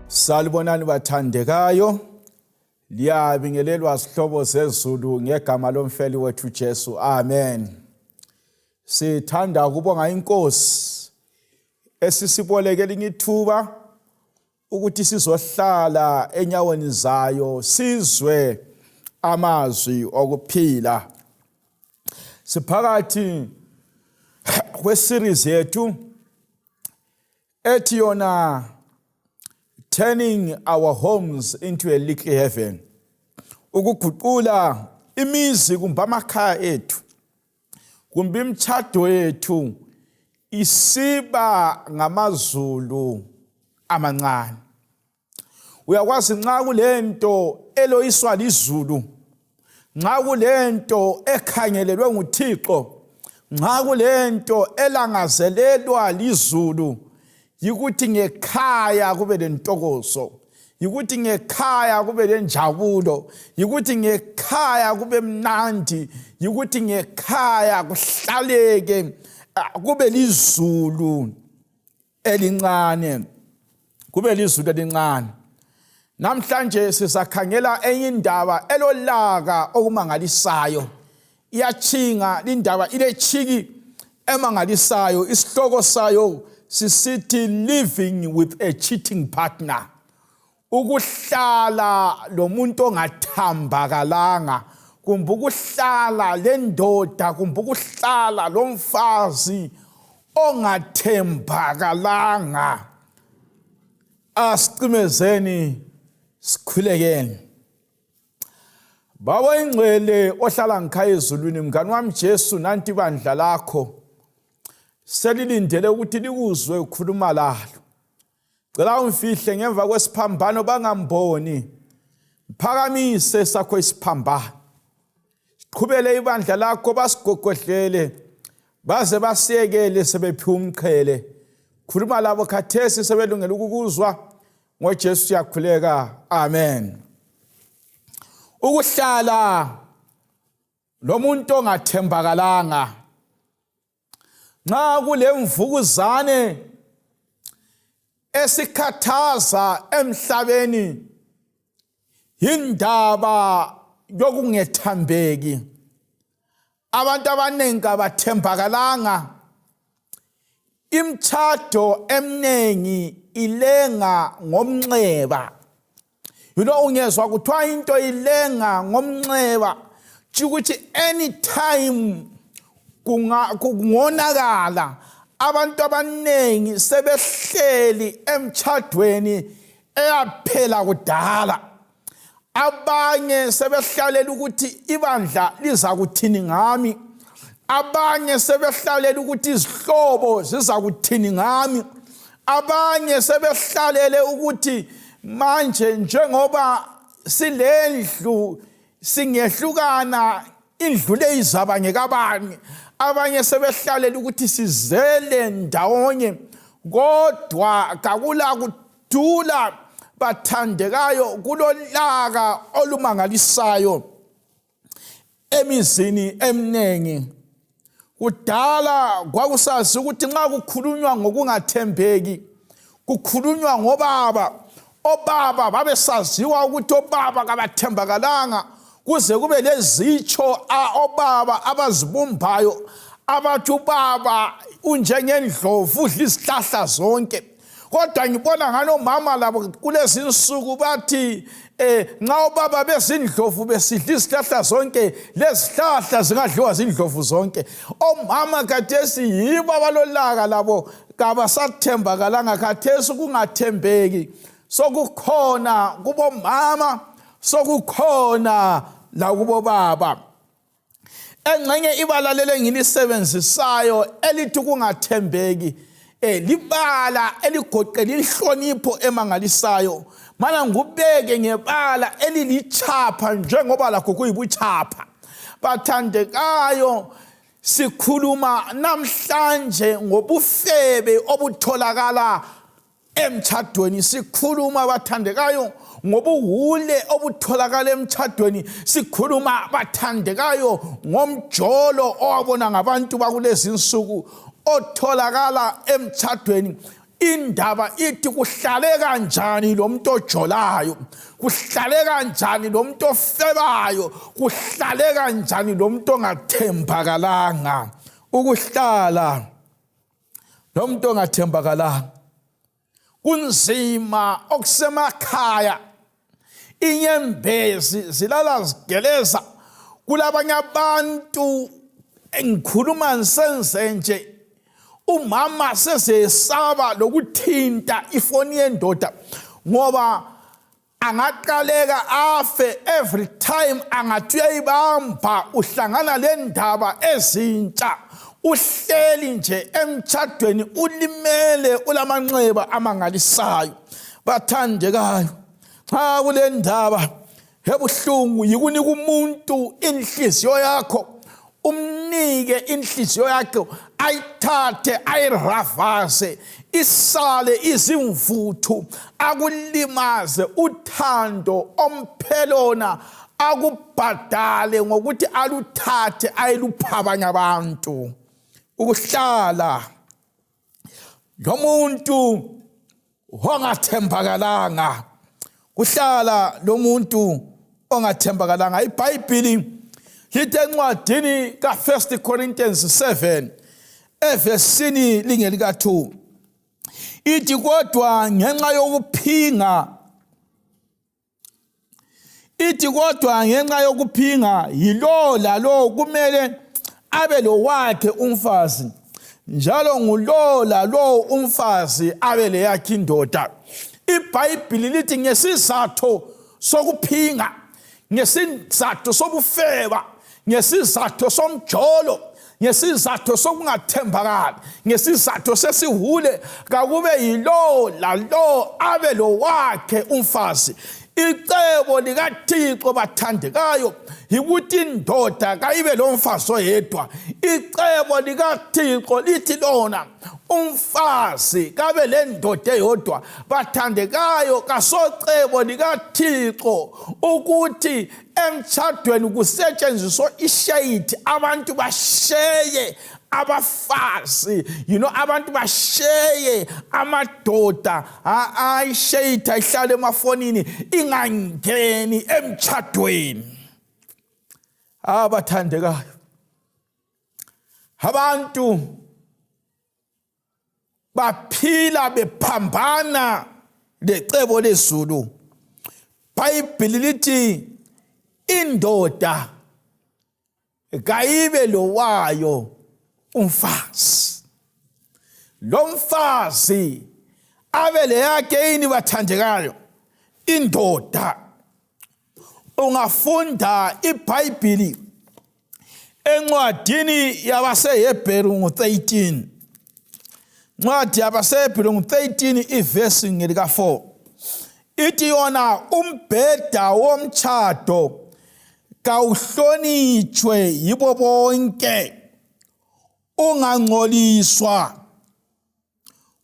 Salibonani bathandekayo, liyabingelelwa sihlobo sezulu ngegama lomfeli wethu Jesu. Amen. Sithanda ukubonga inkosi esisibolekele ngithuba ukuthi sizohlala enyaweni zayo sizwe amazwi okuphila. Siphakathi kweseries yethu ethi yona turning our homes into a little heaven. Ukuguqula imizi kumbe amakhaya ethu kumbe imtshado yethu isiba ngamazulu amancane. Uyakwazi nxa kulento eloyiswa lizulu, nxa kulento ekhangelelwe nguThixo, nxa kulento elangazelelwa lizulu, yikuthi ngekhaya kube lentokozo, yikuthi ngekhaya kube lenjabulo, yikuthi ngekhaya kube mnandi, yikuthi ngekhaya kuhlaleke kube lizulu elincane, kube lizulu elincane. Namhlanje sisakhangela enye indaba elolaka okumangalisayo. Iyachinga indaba ilechiki emangalisayo, isihloko sayo sisithi living with a cheating partner. Ukuhlala lomuntu ongathambakalanga, kumbe ukuhlala lendoda, kumbe ukuhlala lomfazi ongathembakalanga. Asicimezeni sikhulekeni. Baba ingcwele ohlala ngikhaya ezulwini, mngani wami Jesu, nanti bandla lakho selilindele ukuthi likuzwe ukhuluma lalo. Cela umfihle ngemva kwesiphambano bangamboni, phakamise sakho isiphambano. Siqhubele ibandla lakho basigogodlele baze basiyekele sebephiwa umqhele. Khuluma labo khathesi sebelungela ukukuzwa, ngoJesu siyakhuleka. Amen. Ukuhlala lomuntu ongathembakalanga, nxa kulemvukuzane esikhathaza emhlabeni, indaba yokungethambeki. Abantu abanengi abathembakalanga, imtshado emnengi ilenga ngomnxeba. Ungezwa kuthiwa into ilenga ngomnxeba, ukuthi anytime kungonakala. Abantu abanengi sebehleli emtshadweni eyaphela kudala. Abanye sebehlalela ukuthi ibandla liza kuthini ngami, abanye sebehlalela ukuthi izihlobo ziza kuthini ngami, abanye sebehlalele ukuthi manje njengoba silendlu singehlukana indlu le izaba ngekabani. Abanye sebehlalela ukuthi sizele ndawonye, kodwa kakula kudula bathandekayo, kulolaka olumangalisayo emizini emnengi. Kudala kwakusazi ukuthi nxa kukhulunywa ngokungathembeki kukhulunywa ngobaba. Obaba babesaziwa ukuthi obaba kabathembakalanga, kuze kube lezitsho obaba abazibumbayo abathi ubaba unjengendlovu udla izihlahla zonke. Kodwa ngibona ngalo mama labo kulezi insuku bathi nxa obaba bezindlovu besidla izihlahla zonke, lezihlahla zingadliwa zindlovu zonke. Omama khathesi yibo abalolaka labo kabasathembakalanga. Khathesi kungathembeki sokukhona kubomama, sokukhona lakubo baba. Engxenye ibala lele ngilisebenzisayo elithi kungathembeki, libala eligoqela inhlonipho emangalisayo. Mana ngubeke ngebala elilichapha njengoba lakho kuyibuchapha. Bathandekayo, sikhuluma namhlanje ngobufebe obutholakala emtshadweni. Sikhuluma bathandekayo ngobuhule obutholakala emtshadweni. Sikhuluma bathandekayo ngomjolo owabona ngabantu bakulezi insuku otholakala emtshadweni. indaba ithi kuhlale kanjani lo muntu ojolayo, kuhlale kanjani lo muntu ofebayo, kuhlale kanjani lo muntu ongathembakalanga. Ukuhlala lo muntu ongathembakalanga kunzima okusemakhaya. Inyembezi zilala zigeleza kulabanye abantu. Engikhuluma ngisenze nje umama sesesaba lokuthinta ifoni yendoda ngoba angaqaleka afe every time angathi uyayibamba. Uhlangana le ndaba ezintsha, uhleli nje emtshadweni ulimele, ulamanxeba amangalisayo. Bathandekayo, xa kule ndaba ebuhlungu yikunika umuntu inhliziyo yakho, umnike inhliziyo yakho, ayithathe ayiravase, isale izimvuthu, akulimaze uthando omphelona, akubhadale ngokuthi aluthathe ayilupha abanye abantu. Ukuhlala lo muntu ongathembakalanga, kuhlala lo muntu ongathembakalanga. iBhayibheli lithi encwadini ka1 Corinthians 7 evesini lingelika 2 ithi kodwa ngenxa yokuphinga yilo lalo kumele abe lo wakhe umfazi, njalo ngulo lalo umfazi abe le yakhe indoda. iBhayibheli lithi ngesizathu sokuphinga, ngesizathu sobufeba, ngesizathu somjolo, ngesizathu sokungathembakali, ngesizathu sesihule, kakube yilo lalo abe lo wakhe umfazi. Icebo likaThixo bathandekayo yikuthi indoda kayibe lo mfazi oyedwa. Icebo likaThixo lithi lona umfazi kabe le ndoda eyodwa. Bathandekayo, kasocebo likaThixo ukuthi emtshadweni kusetshenziswa ishade, abantu basheye abafazi, abantu basheye amadoda, ayishade ayihlale emafonini, ingangeni emtshadweni. Abathandekayo, abantu baphila bephambana lecebo lezulu. iBhayibheli lithi indoda kayibe lo wayo umfazi, lo mfazi abe le yakhe yini bathandekayo indoda. Ungafunda iBhayibheli encwadini yabaseHebheru 13, ncwadi yabaseHebheru 13 ivesi ngelika 4 ithi yona umbheda womtshado kawuhlonitshwe yibo bonke, ungangcoliswa,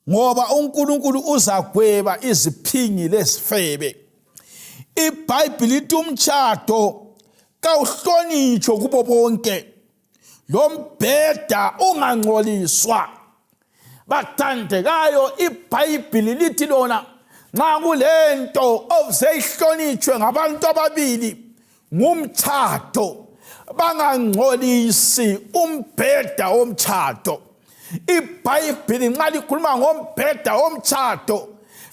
ngoba uNkulunkulu uzagweba iziphingi lezifebe. iBhayibheli lithi umtshado kawuhlonitshwe kubo bonke, lo mbheda ungangcoliswa. Bathandekayo, iBhayibheli lithi lona nxa kulento oseyihlonitshwe ngabantu ababili ngumtshado, bangangcolisi umbheda womtshado. iBhayibheli nxa likhuluma ngombheda womtshado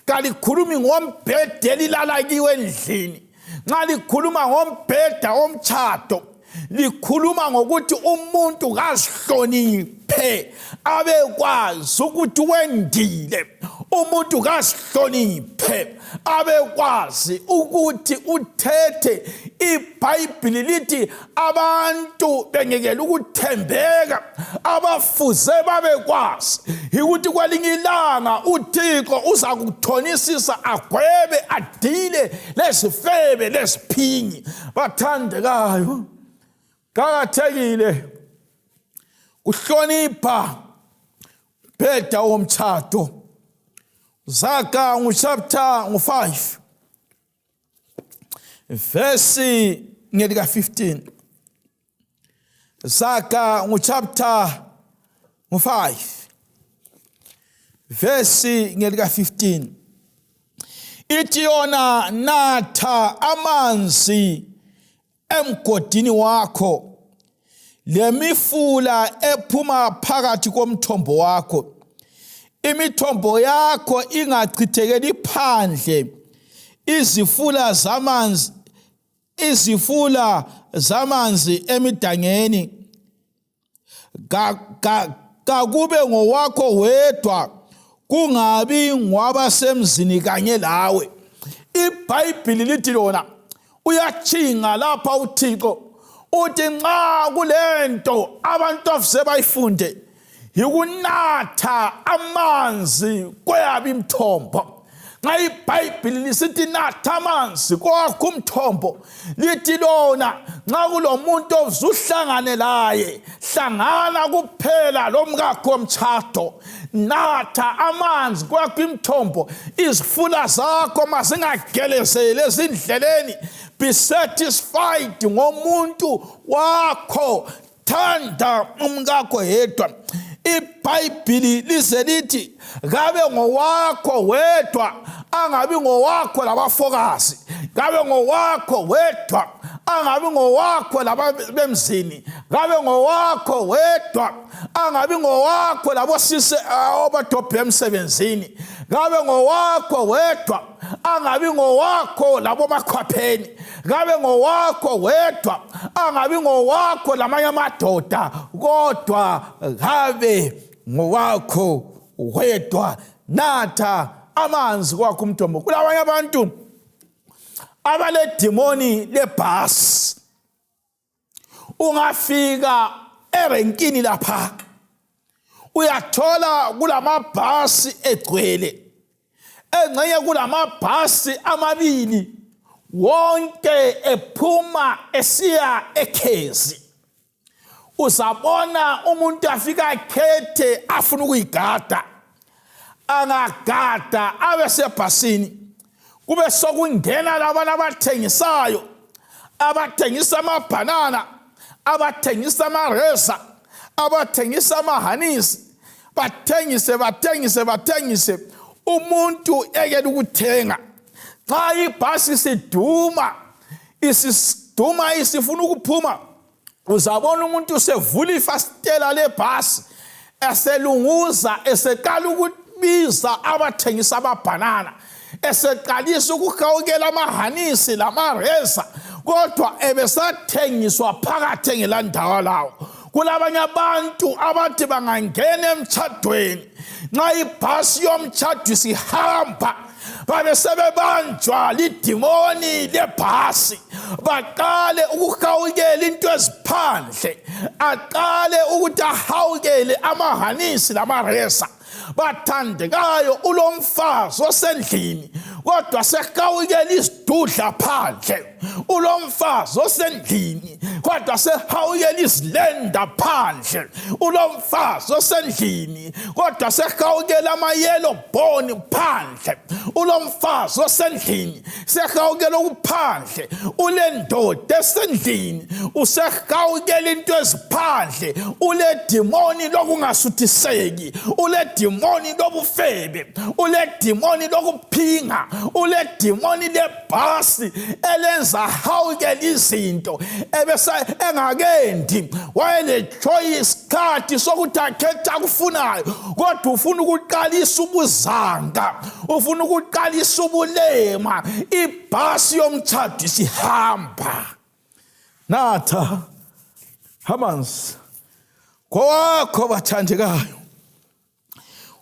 kalikhulumi ngombheda elilala kiwe endlini. Nxa likhuluma ngombheda womtshado likhuluma ngokuthi umuntu kazihloniphe, abekwazi ukuthi wendile. Umuntu kazihloniphe, abekwazi ukuthi uthethe. iBhayibheli lithi abantu bengekela ukuthembeka, abafuze babekwazi ukuthi kwelinye ilanga uThixo uza kuthonisisa, agwebe, adile lezifebe leziphingi. Bathandekayo, kuqakathekile uhlonipha umbheda womtshado. Zaga chapter 5 verse ngelika 15. Zaga chapter 5 verse ngelika 15 ithi yona natha amanzi emgodini wakho lemifula ephuma phakathi komthombo wakho imithombo yakho ingachithekeli phandle izifula zamanzi emidangeni kakube ngowakho wedwa kungabi ngwabasemzini kanye lawe. iBhayibheli lithi lona uyachinga lapha uThixo uthi nxa kulento abantu afise bayifunde yikunatha amanzi kweyabo imithombo. Nxa iBhayibheli lisithi natha amanzi kwakho umthombo lithi lona nxa kulomuntu ozuhlangane laye hlangana kuphela lomkakho womtshado natha amanzi kwakho imithombo izifula zakho mazingagelezeli ezindleleni. Be satisfied ngomuntu wakho, thanda umkakho yedwa. iBhayibheli lize lithi kabe ngowakho wedwa angabi ngowakho labafokazi, kabe ngowakho wedwa angabi ngowakho labemzini, kabe ngowakho wedwa angabi ngowakho labosise obadobhe emsebenzini, kabe ngowakho wedwa angabi ngowakho labomakhwapheni, kabe ngowakho wedwa angabi ngowakho lamanye amadoda, kodwa kabe ngowakho wedwa. Natha amanzi kwakho umthombo. Kulabanye abantu abaledimoni lebhasi, ungafika erenkini lapha uyathola kulamabhasi egcwele, engxenye kulamabhasi amabili wonke ephuma esiya ekhezi. Uzabona umuntu afika khethe afuna ukuyigada, angagada abe sebhasini kube sokungena labana abathengisayo, abathengisa amabhanana, abathengisa amareza, abathengisa amahanisi, bathengise umuntu ekela ukuthenga. Xa ibhasi siduma isifuna ukuphuma, uzabona umuntu usevula ifastela lebhasi eselunguza eseqala ukubiza abathengisa amabhanana, eseqalisa ukuhawukela amahanisi lamareza, kodwa ebesathengiswa phakathi engelandawo lawo. Kulabanye abantu abathi bangangena emtshadweni, nxa ibhasi yomtshado isihamba babe sebebanjwa lidimoni lebhasi, baqale ukuhawukela into eziphandle, aqale ukuthi ahawukele amahanisi lamareza. Bathandekayo, ulomfazi osendlini kodwa sehawukela isidudla phandle, ulomfazi osendlini kodwa sehawukela izilenda phandle, ulomfazi osendlini kodwa sehawukela amayelo boni phandle, ulomfazi osendlini sehawukela ukuphandle, ulendoda esendlini usehawukela into eziphandle, uledimoni lokungasuthiseki, uledimoni lobufebe, uledimoni lokuphinga, uledimoni lebhasi elenza hawukela izinto ebese engakendi. Wayelejoy isikhathi sokuthi akhethe akufunayo, kodwa ufuna ukuqalisa ubuzanga, ufuna ukuqalisa ubulema. Ibhasi yomtshado isihamba. Natha amanzi kwakho bathandekayo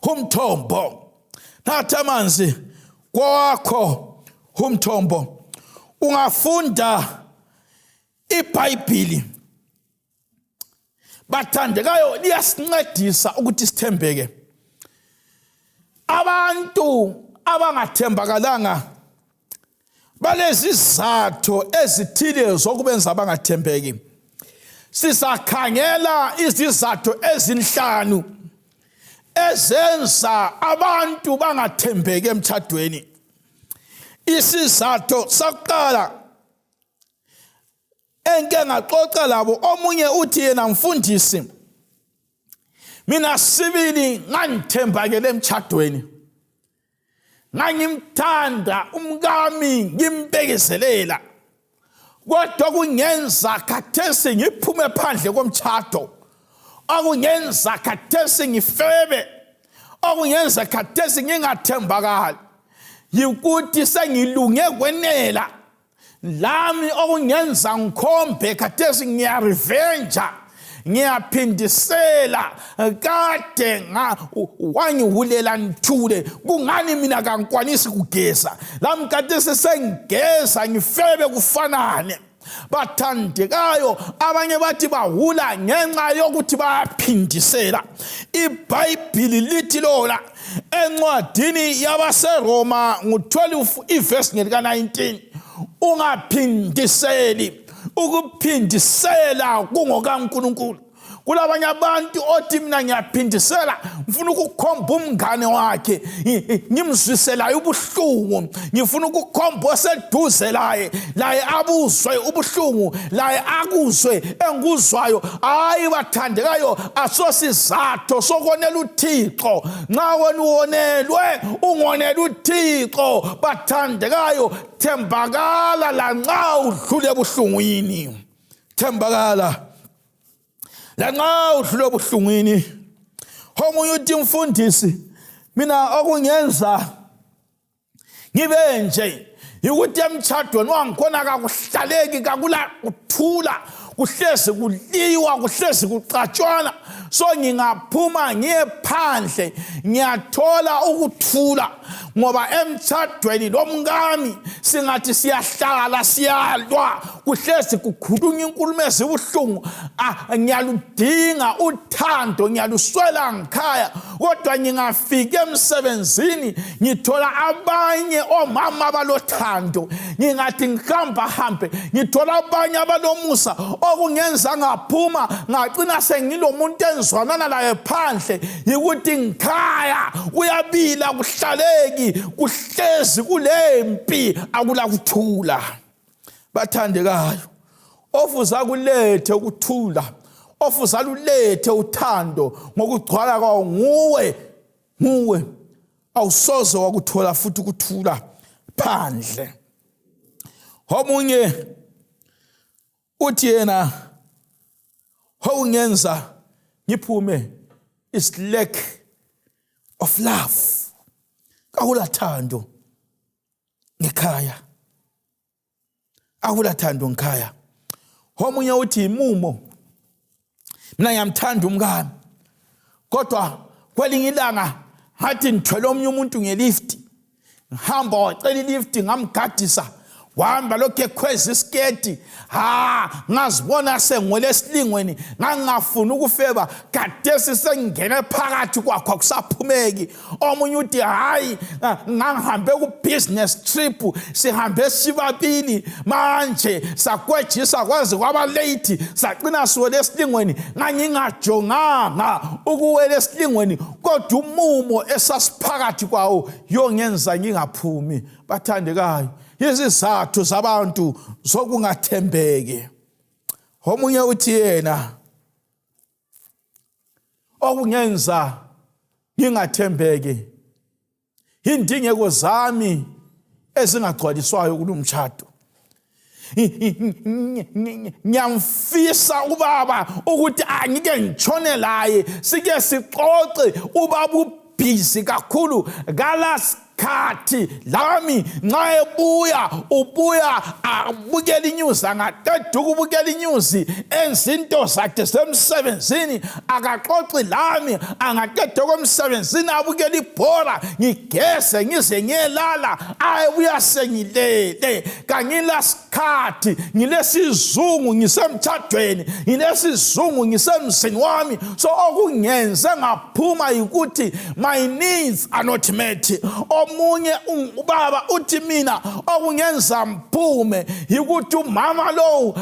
umthombo, natha amanzi kwakho umthombo. Ungafunda iBhayibheli bathandekayo liyasincedisa ukuthi sithembeke. Abantu abangathembakalanga balezizathu ezithile zokubenza abangathembeki. Sisakhangela izizathu ezinhlanu ezenza abantu bangathembeki emtshadweni. Isizathu sokuqala enke ngaxoxa labo, omunye uthi yena mfundisi Mina sibili ngangithembakele emtshadweni. Ngangimthanda umkami ngimbekezelela. Kodwa kungenza khathesi ngiphume phandle komtshado. Okungenza khathesi ngifebe. Okungenza khathesi ngingathembakali. Yikuthi sengilunge kwenela. Lami okungenza ngikhombe khathesi ngiyarevenja. Ngiyaphindisela kade wangihulela ngithule kungani mina kangikwanisi kugeza lami khathesi sengigeza ngifebe kufanane bathandekayo abanye bathi bahula ngenxa yokuthi bayaphindisela iBhayibhili lithi lola encwadini yabaseRoma ngo-12 ivesi ngelika-19 ungaphindiseli ukuphindisela kungokaNkulunkulu kulabanye abantu othi mina ngiyaphindisela ngifuna ukukhomba umngane wakhe ngimzwiselayo ubuhlungu ngifuna ukukhomba oseduze laye abuzwe ubuhlungu laye akuzwe enguzwayo hayi bathandekayo asosizatho sokonela uThixo nxa wena uwonelwe ungonela uThixo bathandekayo thembakala lanxa udlule ebuhlungwini thembakala lanxa udlule ebuhlungwini omunye uthi mfundisi mina okungenza ngibe nje ukuthi emtshadweni wangikhona kakuhlaleki kakula kuthula kuhlezi kuliwa kuhlezi kucatshwana so ngingaphuma ngiye phandle ngiyathola ukuthula ngoba emtshadweni lomkami singathi siyahlala siyalwa kuhlezi kukhulunywa inkulumo ezibuhlungu ngiyaludinga uthando ngiyaluswela ngikhaya kodwa ngingafika emsebenzini ngithola abanye omama abalothando ngingathi ngihambe ngithola abanye abalomusa okungenza ngaphuma ngagcina sengilomuntu enzwanana laye phandle yikuthi ngikhaya uyabila kuhlaleki kuhlezi kulempi akula kuthula bathandekayo ofuza kulethe ukuthula ofuza lulethe uthando ngokugcwala kwawo nguwe awusoze wakuthola futhi ukuthula phandle omunye uthi yena okungenza ngiphume is lack of love akulathando ngekhaya akulathando ngekhaya omunye uthi imumo mina ngiyamthanda umkami kodwa kwelinye ilanga hathi ngithwele omunye umuntu ngelift ngihamba wacela ilift ngamgadisa wahamba lokho ekhweza isiketi ngazibona sengwele esilingweni ngangafuna ukufeba kadesi sengene phakathi kwakho akusaphumeki omunye uthi hayi ngangihambe ku business trip sihambe sibabili manje sakwejisa kwaze kwaba late saqina siwele esilingweni ngangingajonganga ukuwela esilingweni kodwa umumo esasiphakathi kwawo yongenza ngingaphumi bathandekayo izizathu zabantu zokungathembeki omunye uthi yena okungenza ngingathembeki indingeko zami ezingagcwaliswayo kulomtshado ngiyamfisa ubaba ukuthi angike ngitshone laye sike sixoxe ubaba busy kakhulu galas khathi lami nxa ubuya abukela inews angaqeda ukubukela inews enzinto zakhe semsebenzini akaxoxi lami angaqeda komsebenzini abukela ibhola ngigese ngize ngiyelala ayibuya sengilele kangilasikhathi ngilesizungu ngisemtshadweni ngilesizungu ngisemzini wami so okungenze ngaphuma ukuthi my needs are not met omunye ubaba uthi mina okungenza mphume yikuthi umama lo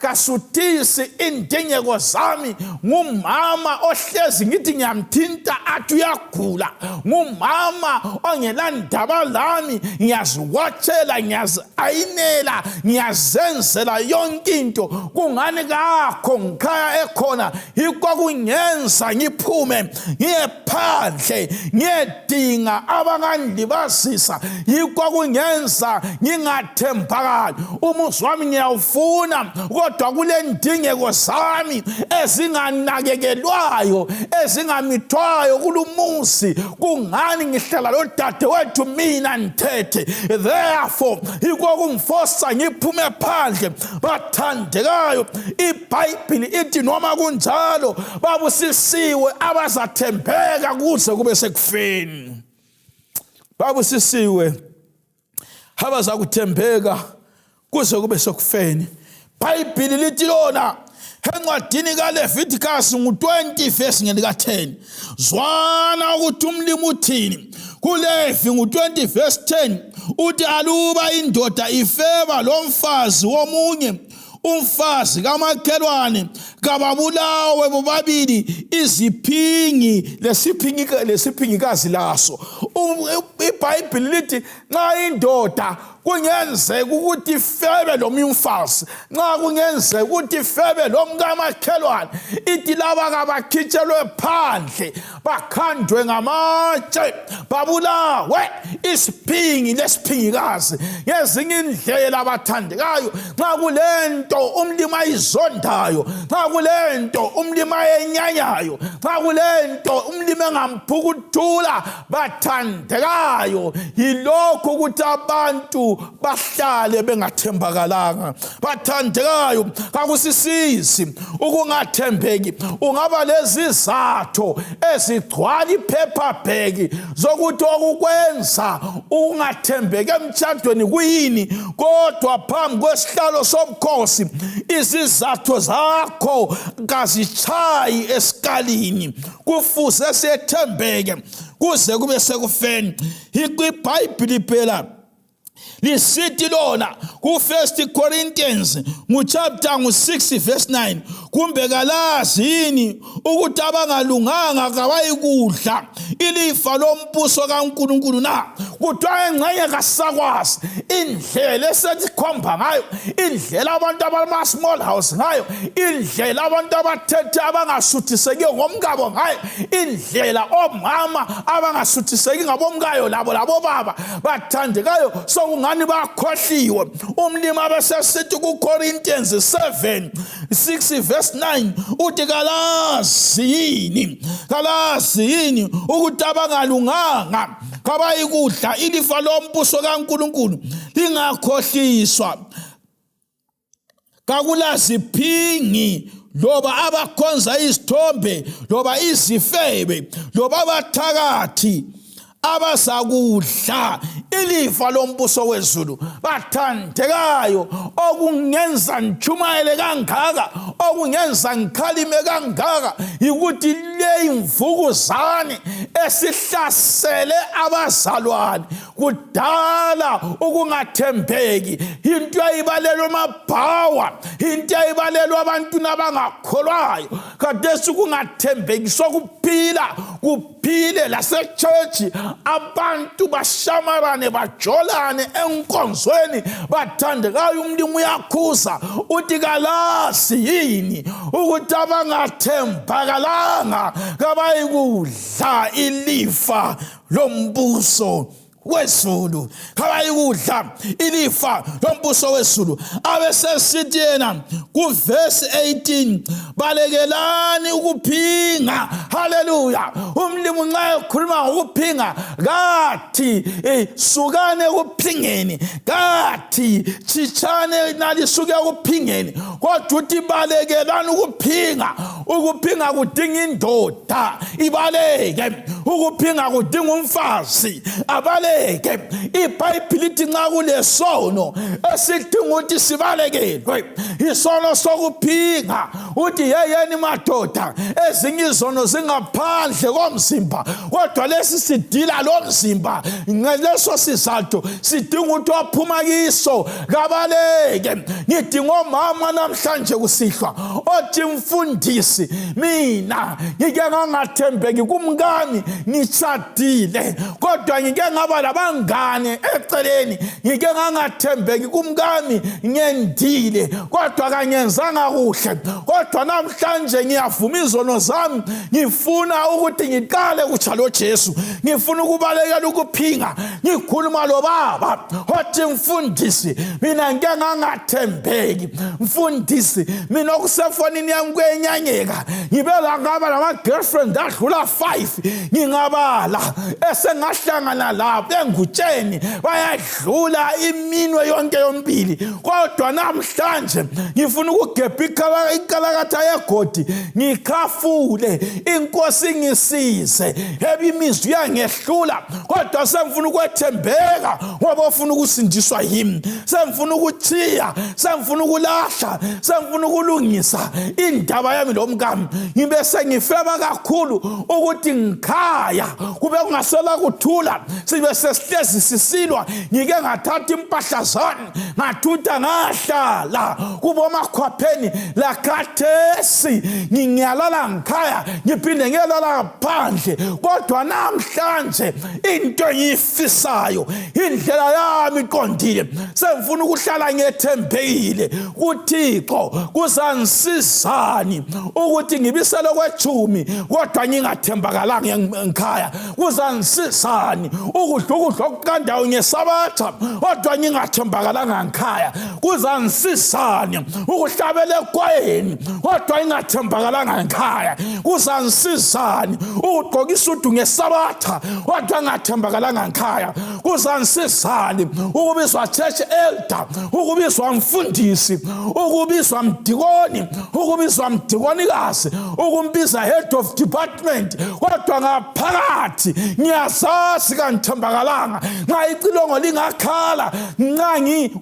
kasuthisi indingeko zami, ngumama ohlezi ngithi ngiyamthinta athi uyagula, ngumama ongelandaba lami, ngiyaziwatshela, ngiyazi-ayinela, ngiyazenzela yonke into, kungani kakho ngikhaya ekhona, yikho kungenza ngiphume ngiye phandle ngiyedinga abangandibazisa, yikho kungenza ngingathembakali. Umuzi wami ngiyawufuna kodwa kule ndingeko zami ezinganakekelwayo, ezingamithwayo kulumuzi, kungani ngihlala lo dadewethu mina nthethe, therefore yikho kungifosa ngiphume phandle. Bathandekayo, iBhayibhili ithi noma kunjalo babusisiwe abazathembeka kuze kube sekufeni. Babusisiwe abazakuthembeka kuze kube sekufeni. iBhayibhili lithi lona encwadini kaLeviticus 20 verse ngelika 10, zwana ukuthi umlimi uthini. kuLevi 20 verse 10 uthi aluba indoda ifeba lomfazi womunye, umfazi kamakhelwane, kababulawe bobabili iziphingi lesiphingikazi laso. iBhayibhili lithi nxa indoda kungenzeka ukuthi ifebe lomunye umfazi, nxa kungenzeka ukuthi ifebe lomkamakhelwane, ithi laba kabakhitshelwe phandle, bakhandwe ngamatshe, babulawe isiphingi lesiphingikazi. Ngezinye indlela bathandekayo, nxa kulento umlimi ayizondayo, nxa kulento umlimi ayenyanyayo, nxa kulento umlimi engamphukuthula, bathandekayo yilokhu ukuthi abantu bahlale bengathembakalanga. Bathandekayo, kakusisisi ukungathembeki. Ungaba lezizathu ezigcwala iphepha bheki zokuthi okukwenza ungathembeki emtshadweni kuyini, kodwa phambi kwesihlalo sobukhosi izizathu zakho kazitshayi esikalini. Kufuze sethembeke kuze kube sekufeni. iBhayibhili phela lisithi lona ku1 Corinthians chapter 6 verse 9, kumbe kalazi yini ukuthi abangalunganga kabayikudla ilifa lombuso kaNkulunkulu na? Kuthiwa engxenye kasakwazi indlela esesikhomba ngayo, indlela abantu abama-small house ngayo, indlela abantu abathethe abangasuthiseki ngomkabo ngayo, indlela omama abangasuthiseki ngabomkayo labo baba bathandekayo, sokungani bakhohliwe. Umlimi abesesithi kuCorinthians 6 verse 9 uthi kalazi yini ukuthi abangalunganga kabayikudla ilifa lombuso kaNkulunkulu lingakhohliswa, kakulaziphingi loba abakhonza izithombe loba izifebe loba abathakathi abazakudla ilifa lombuso wezulu. Bathandekayo, okungenza ntshumayele kangaka, okungenza ngikhalime kangaka, yikuthi le imvukuzane esihlasele abazalwane kudala ukungathembeki, into ayibalelwe amabhawa, into ayibalelwe abantu abangakholwayo. Khathesi ukungathembeki sokuphila, kuphile lasechurch, abantu bashamarane bajolane enkonzweni. Bathandekayo, umlimi uyakhuza uthi kalazi yini ukuthi abangathembakalanga kabayikudla ilifa lombuso wezulu, kabayikudla ilifa lombuso wezulu. Abesesithi yena kuverse 18, balekelani ukuphinga. Haleluya. Umlimi nxa ekhuluma ngokuphinga kathi sukane ekuphingeni, kathi chitshane nalisuke ekuphingeni, kodwa uthi balekelani ukuphinga. Ukuphinga kudinga indoda ibaleke. ukuphinga kudinga umfazi abaleke. iBhayibheli lithi nxa kulesono esidinga ukuthi sibalekelwe isono sokuphinga, uthi yeyeni madoda ezinye izono zingaphandle komzimba kodwa lesi sidila lo mzimba, ngaleso sizathu sidinga ukuthi waphuma kiso kabaleke. Ngidinga omama namhlanje kusihlwa othi mfundisi, mina ngike ngangathembeki kumkami ngitshadile kodwa ngike ngaba labangane eceleni, ngike ngangathembeki kumkami ngendile kodwa kangenzanga kuhle, kodwa namhlanje ngiyavuma izono zami, ngifuna ukuthi ngiqale kutsha lo Jesu, ngifuna ukubalekela ukuphinga. Ngikhuluma lo baba othi mfundisi, mina ngike ngangathembeki, mfundisi mina okusefonini yami kwenyanyeka, ngibela ngaba nama-girlfriend adlula 5 ngingabala, esengahlangana lapho engutsheni bayadlula iminwe yonke yombili, kodwa namhlanje ngifuna ukugebha ikalakatha yegodi ngikhafule, inkosi ngisize. Imizwi yangehlula kodwa semfuna ukwethembeka ngoba ufuna ukusindiswa yimi, semfuna ukuthiya, semfuna ukulahla, semfuna ukulungisa indaba yami lomkami. Ngibe sengifeba kakhulu ukuthi ngikhaya kube kungasela kuthula, sibe sesihlezi sisilwa, ngike ngathatha impahla zami ngathutha ngahlala kubo makhwapheni lakhathesi ngiyalala ngikhaya ngiphinde ngiyalala phandle. Kodwa namhlanje into engiyifisayo, indlela yami iqondile, semfuna ukuhlala ngethembekile kuThixo. Kuzanisizani ukuthi ngibisele kwejumi kodwa ngingathembakalanga ngikhaya? Kuzanisizani ukudla okuqandayo ngesabatha kodwa ngingathembakalanga ngikhaya? Kuzanisizani ukuhlabela ekwayeni kodwa ngingathembakalanga ngikhaya? Kuzanisizani ukugqoka isudu ngesabatha kodwa ngingathembakalanga ngikhaya? Kuzanisizani ukubizwa church elder, ukubizwa mfundisi, ukubizwa mdikoni, ukubizwa mdikonikazi, ukumbiza head of department kodwa ngaphakathi ngiyazazi kangithembakalanga? Nxa icilongo lingakhala, nxa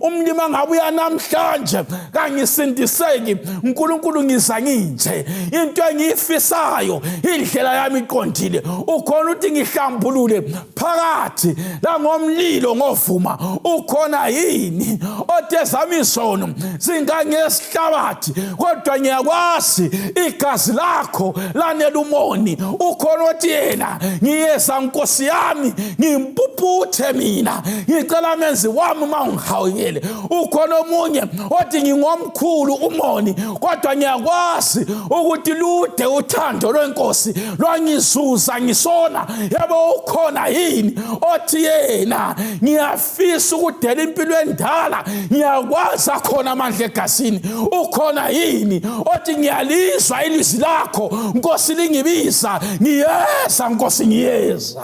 umlima ngabuya namhlanje kangisindiseki, uNkulunkulu ngiza nginje. Into engiyifisayo, indlela yami iqondile, ukhona ukuthi ngihlambulule phakathi la ngomlilo ngovuma, ukhona yini? Othe zami izono zingangesihlabathi kodwa ngiyakwazi igazi lakho lanela umoni. Ukhona othi yena ngiyeza Nkosi yami ngimpuphuthe mina, ngicela menzi wami mawungihawukele. Ukhona omunye othi ngingomkhulu umoni kodwa ngiyakwazi ukuthi lude uthando lweNkosi lwangizuza ngisona. Yabo ukhona yini othi yena ngiyafisa ukudela impilo endala, ngiyakwazi akhona amandla egazini? Ukhona yini othi ngiyalizwa ilizwi lakho Nkosi lingibiza, ngiyeza Nkosi ngiyeza?